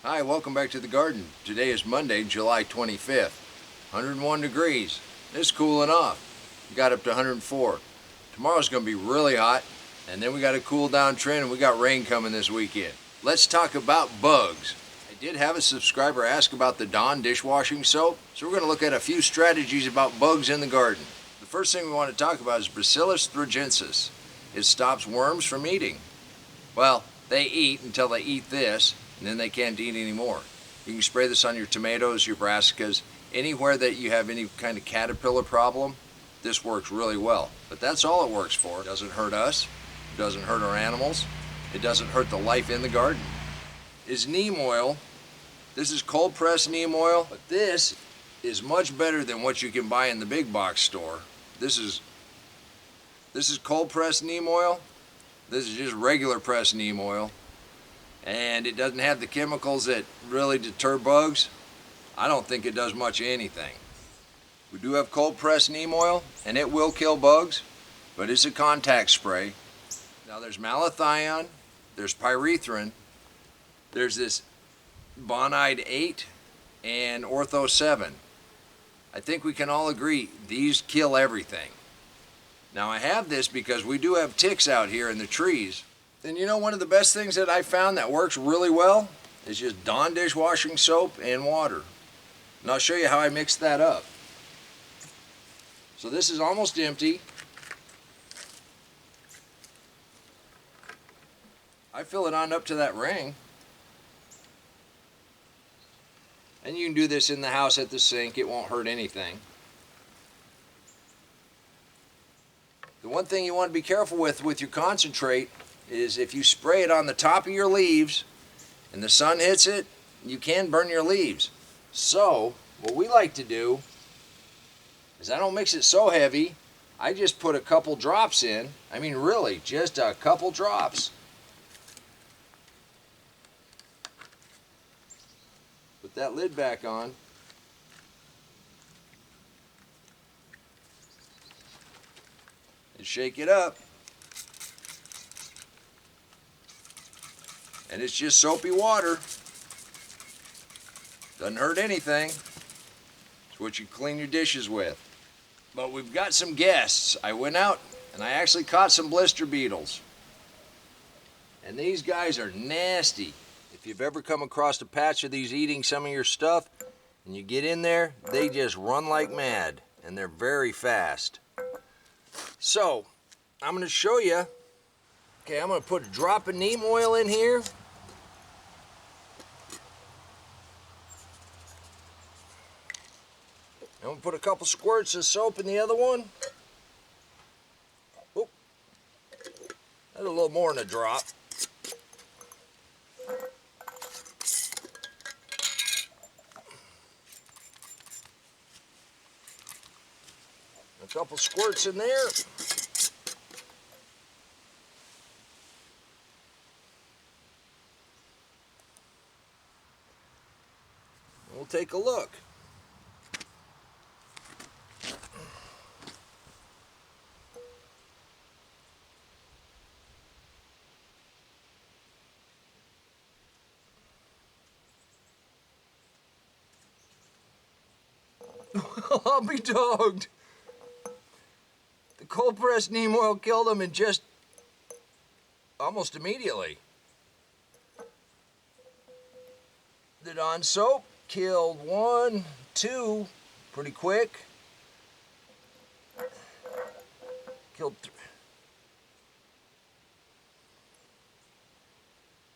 Hi, welcome back to the garden. Today is Monday, July 25th. 101 degrees. It's cooling off. We got up to 104. Tomorrow's going to be really hot, and then we got a cool down trend, and we got rain coming this weekend. Let's talk about bugs. I did have a subscriber ask about the Dawn dishwashing soap, so we're going to look at a few strategies about bugs in the garden. The first thing we want to talk about is Bacillus Throgensis. It stops worms from eating. Well, they eat until they eat this, and then they can't eat anymore. You can spray this on your tomatoes, your brassicas, anywhere that you have any kind of caterpillar problem. This works really well. But that's all it works for. It doesn't hurt us. It doesn't hurt our animals. It doesn't hurt the life in the garden. Is neem oil. This is cold pressed neem oil, but this is much better than what you can buy in the big box store. This is cold pressed neem oil. This is just regular pressed neem oil. And it doesn't have the chemicals that really deter bugs. I don't think it does much of anything. We do have cold pressed neem oil, and it will kill bugs, but it's a contact spray. Now there's malathion, there's pyrethrin, there's this bonide 8 and ortho 7. I think we can all agree these kill everything. Now I have this because we do have ticks out here in the trees. And you know, one of the best things that I found that works really well is just Dawn dishwashing soap and water. And I'll show you how I mix that up. So this is almost empty. I fill it on up to that ring. And you can do this in the house at the sink. It won't hurt anything. The one thing you want to be careful with your concentrate is if you spray it on the top of your leaves and the sun hits it, you can burn your leaves. So what we like to do is I don't mix it so heavy. I just put a couple drops in. I mean really, just a couple drops. Put that lid back on. And shake it up. And it's just soapy water. Doesn't hurt anything. It's what you clean your dishes with. But we've got some guests. I went out and I actually caught some blister beetles. And these guys are nasty. If you've ever come across a patch of these eating some of your stuff and you get in there, they just run like mad and they're very fast. So I'm going to show you. Okay, I'm going to put a drop of neem oil in here. I'm going to put a couple squirts of soap in the other one. Oop. That's a little more than a drop. A couple squirts in there. We'll take a look. I'll be dogged. The cold pressed neem oil killed them in just almost immediately. The Dawn soap killed 1, 2 pretty quick. Killed 3.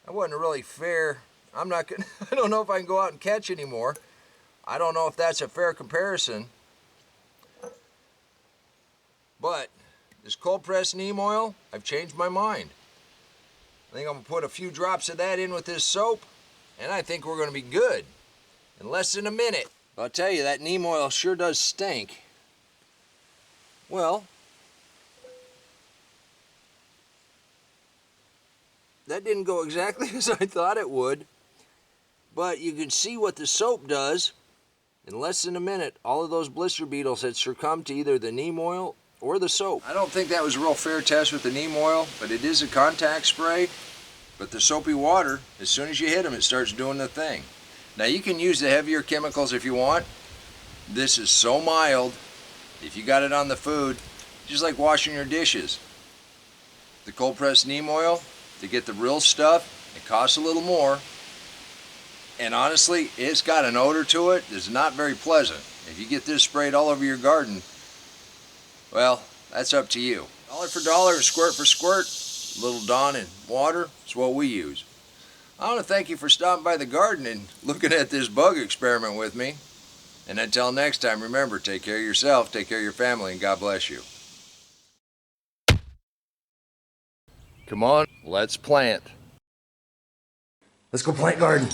That wasn't really fair. I don't know if I can go out and catch anymore. I don't know if that's a fair comparison. But this cold pressed neem oil, I've changed my mind. I think I'm going to put a few drops of that in with this soap, and I think we're going to be good in less than a minute. But I'll tell you, that neem oil sure does stink. Well, that didn't go exactly as I thought it would, but you can see what the soap does. In less than a minute, all of those blister beetles had succumbed to either the neem oil or the soap. I don't think that was a real fair test with the neem oil, but it is a contact spray. but the soapy water, as soon as you hit them, it starts doing the thing. Now you can use the heavier chemicals if you want. This is so mild, if you got it on the food, just like washing your dishes. The cold pressed neem oil, to get the real stuff, it costs a little more. And honestly, it's got an odor to it that's not very pleasant. If you get this sprayed all over your garden, well, that's up to you. Dollar for dollar, squirt for squirt, little Dawn and water is what we use. I want to thank you for stopping by the garden and looking at this bug experiment with me. And until next time, remember, take care of yourself, take care of your family, and God bless you. Come on, let's plant. Let's go plant garden.